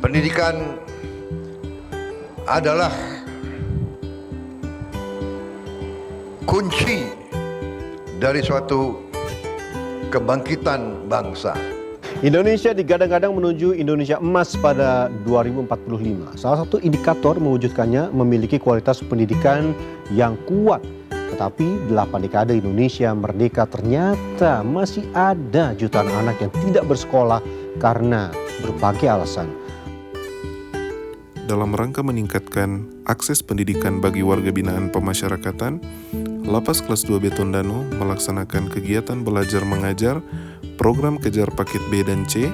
Pendidikan adalah kunci dari suatu kebangkitan bangsa. Indonesia digadang-gadang menuju Indonesia emas pada 2045. Salah satu indikator mewujudkannya memiliki kualitas pendidikan yang kuat. Tetapi 8 dekade Indonesia merdeka ternyata masih ada jutaan anak yang tidak bersekolah karena berbagai alasan. Dalam rangka meningkatkan akses pendidikan bagi warga binaan pemasyarakatan, Lapas Kelas 2B Tondano melaksanakan kegiatan belajar mengajar program Kejar Paket B dan C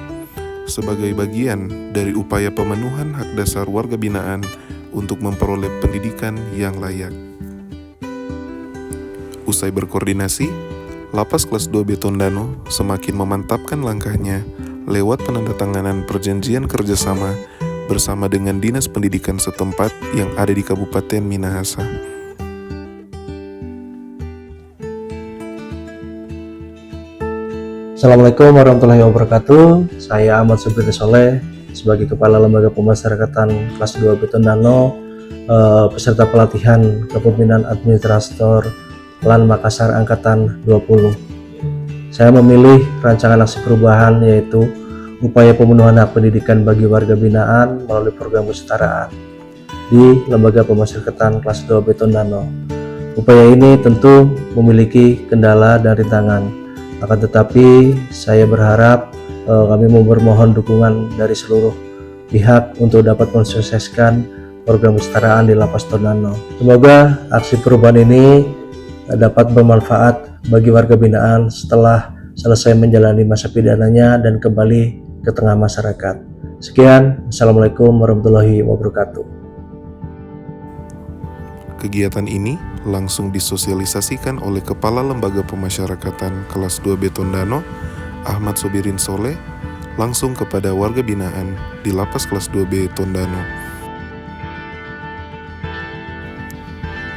sebagai bagian dari upaya pemenuhan hak dasar warga binaan untuk memperoleh pendidikan yang layak. Usai berkoordinasi, Lapas Kelas 2B Tondano semakin memantapkan langkahnya lewat penandatanganan perjanjian kerjasama bersama dengan Dinas Pendidikan setempat yang ada di Kabupaten Minahasa. Assalamualaikum warahmatullahi wabarakatuh. Saya Ahmad Subirin Soleh sebagai Kepala Lembaga Pemasyarakatan Kelas 2B Tondano, peserta pelatihan Kepemimpinan Administrator LAN Makassar Angkatan 20. Saya memilih rancangan aksi perubahan yaitu upaya pemenuhan hak pendidikan bagi warga binaan melalui program kesetaraan di Lembaga Pemasyarakatan Kelas 2B Tondano. Upaya ini tentu memiliki kendala dan rintangan. Akan tetapi saya berharap kami bermohon dukungan dari seluruh pihak untuk dapat mensukseskan program kesetaraan di Lapas Tondano. Semoga aksi perubahan ini dapat bermanfaat bagi warga binaan setelah selesai menjalani masa pidananya dan kembali ke tengah masyarakat. Sekian, Assalamualaikum warahmatullahi wabarakatuh. Kegiatan ini langsung disosialisasikan oleh Kepala Lembaga Pemasyarakatan Kelas 2B Tondano, Ahmad Subirin Soleh, langsung kepada warga binaan di Lapas Kelas 2B Tondano.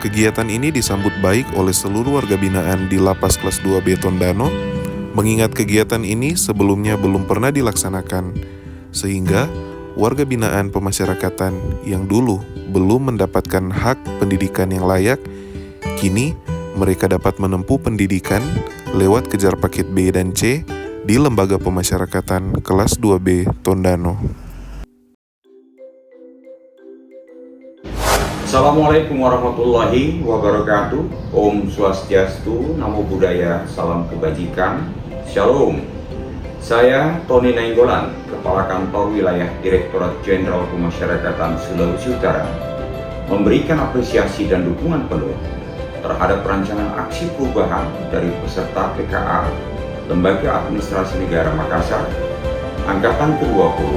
Kegiatan ini disambut baik oleh seluruh warga binaan di Lapas Kelas 2B Tondano, mengingat kegiatan ini sebelumnya belum pernah dilaksanakan, sehingga warga binaan pemasyarakatan yang dulu belum mendapatkan hak pendidikan yang layak, kini mereka dapat menempuh pendidikan lewat Kejar Paket B dan C di Lembaga Pemasyarakatan Kelas 2B Tondano. Assalamualaikum warahmatullahi wabarakatuh. Om Swastiastu, Namo Buddhaya, salam kebajikan. Shalom. Saya Tony Nainggolan, Kepala Kantor Wilayah Direktorat Jenderal Pemasyarakatan Sulawesi Utara, memberikan apresiasi dan dukungan penuh terhadap rancangan aksi perubahan dari peserta PKA Lembaga Administrasi Negara Makassar Angkatan ke-20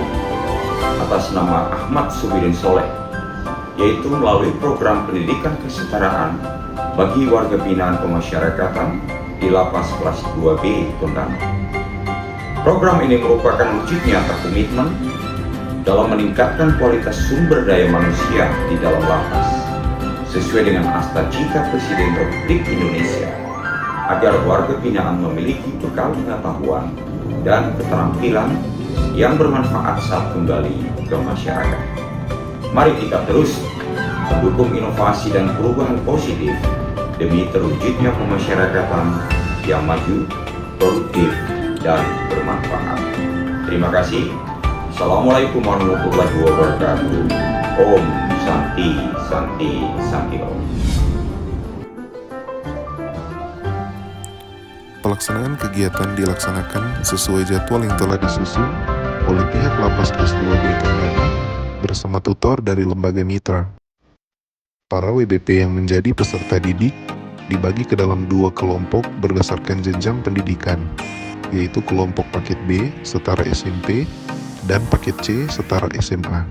atas nama Ahmad Subirin Soleh, yaitu melalui program pendidikan kesetaraan bagi warga binaan pemasyarakatan di Lapas Kelas 2B Tondano. Program ini merupakan wujud nyata komitmen dalam meningkatkan kualitas sumber daya manusia di dalam lapas, sesuai dengan asta cita Presiden Republik Indonesia, agar warga binaan memiliki bekal pengetahuan dan keterampilan yang bermanfaat saat kembali ke masyarakat. Mari kita terus mendukung inovasi dan perubahan positif demi terwujudnya pemasyarakatan yang maju, produktif, dan bermanfaat. Terima kasih. Assalamualaikum warahmatullahi wabarakatuh. Om Santi Santi Santi Om. Pelaksanaan kegiatan dilaksanakan sesuai jadwal yang telah disusun oleh pihak Lapas Kelas 2B Tondano bersama tutor dari lembaga mitra. Para WBP yang menjadi peserta didik dibagi ke dalam 2 kelompok berdasarkan jenjang pendidikan, yaitu kelompok paket B setara SMP dan paket C setara SMA.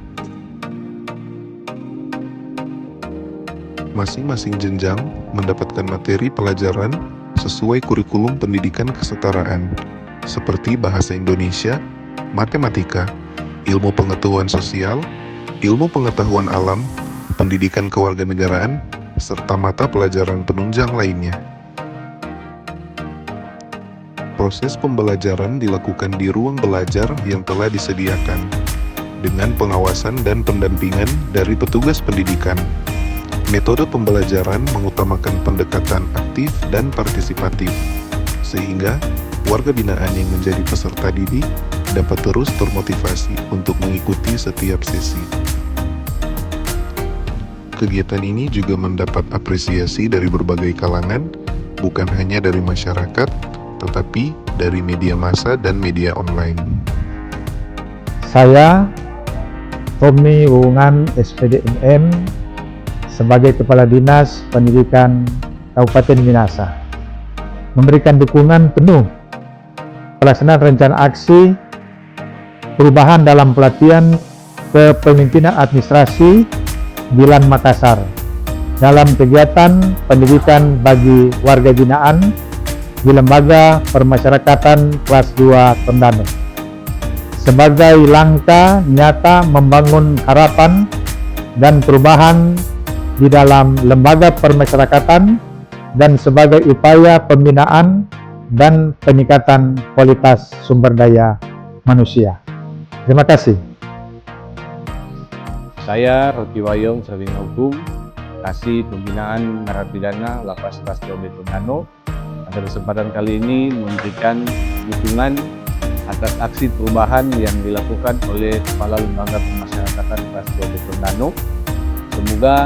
Masing-masing jenjang mendapatkan materi pelajaran sesuai kurikulum pendidikan kesetaraan, seperti bahasa Indonesia, matematika, ilmu pengetahuan sosial, ilmu pengetahuan alam, pendidikan kewarganegaraan, serta mata pelajaran penunjang lainnya. Proses pembelajaran dilakukan di ruang belajar yang telah disediakan. dengan pengawasan dan pendampingan dari petugas pendidikan. Metode pembelajaran mengutamakan pendekatan aktif dan partisipatif, sehingga warga binaan yang menjadi peserta didik dapat terus termotivasi untuk mengikuti setiap sesi. Kegiatan ini juga mendapat apresiasi dari berbagai kalangan, bukan hanya dari masyarakat, tetapi dari media massa dan media online. Saya, Tommy Wungan SPDMM, sebagai Kepala Dinas Pendidikan Kabupaten Minahasa, memberikan dukungan penuh pelaksanaan rencana aksi perubahan dalam pelatihan kepemimpinan administrasi Bilan Makassar dalam kegiatan pendidikan bagi warga binaan di Lembaga Permasyarakatan kelas 2 Tondano sebagai langkah nyata membangun harapan dan perubahan di dalam lembaga permasyarakatan dan sebagai upaya pembinaan dan peningkatan kualitas sumber daya manusia. Terima kasih. Saya Rocky Wayong, Sarjana Hukum, Kasih Pembinaan Narapidana Lapas Kelas 2 B Tondano. Pada kesempatan kali ini memberikan dukungan atas aksi perubahan yang dilakukan oleh Kepala Lembaga Pemasyarakatan Kelas 2 B Tondano. Semoga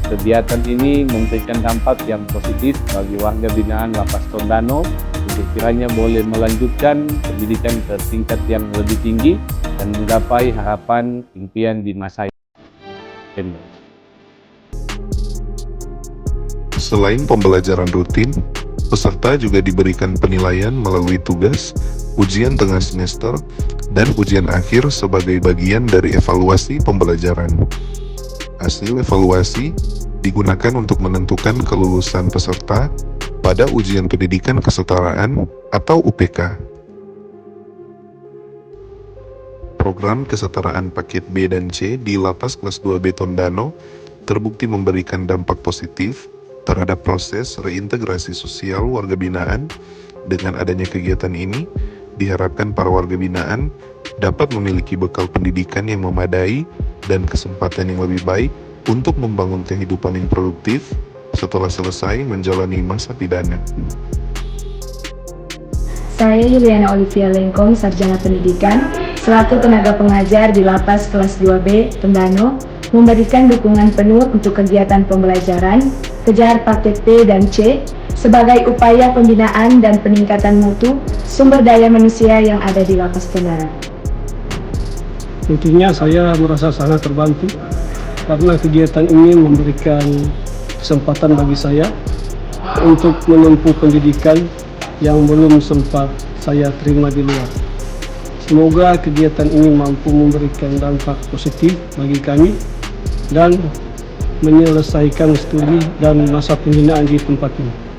kegiatan ini memberikan dampak yang positif bagi warga binaan Lapas Tondano untuk kiranya boleh melanjutkan pendidikan ke tingkat yang lebih tinggi dan menggapai harapan impian di masa yang akan. Selain pembelajaran rutin, peserta juga diberikan penilaian melalui tugas, ujian tengah semester, dan ujian akhir sebagai bagian dari evaluasi pembelajaran. Hasil evaluasi digunakan untuk menentukan kelulusan peserta pada ujian pendidikan kesetaraan atau UPK. Program kesetaraan paket B dan C di Lapas Kelas 2 B Tondano terbukti memberikan dampak positif terhadap proses reintegrasi sosial warga binaan. Dengan adanya kegiatan ini, diharapkan para warga binaan dapat memiliki bekal pendidikan yang memadai dan kesempatan yang lebih baik untuk membangun kehidupan yang produktif setelah selesai menjalani masa pidana. Saya Yuliana Olivia Lengkong, Sarjana Pendidikan, selaku tenaga pengajar di Lapas Kelas 2B Tondano, memberikan dukungan penuh untuk kegiatan pembelajaran, kejar paket B dan C, sebagai upaya pembinaan dan peningkatan mutu sumber daya manusia yang ada di Lapas Tondano. Tentunya saya merasa sangat terbantu karena kegiatan ini memberikan kesempatan bagi saya untuk menempuh pendidikan yang belum sempat saya terima di luar. Semoga kegiatan ini mampu memberikan dampak positif bagi kami dan menyelesaikan studi dan masa pembinaan di tempat ini.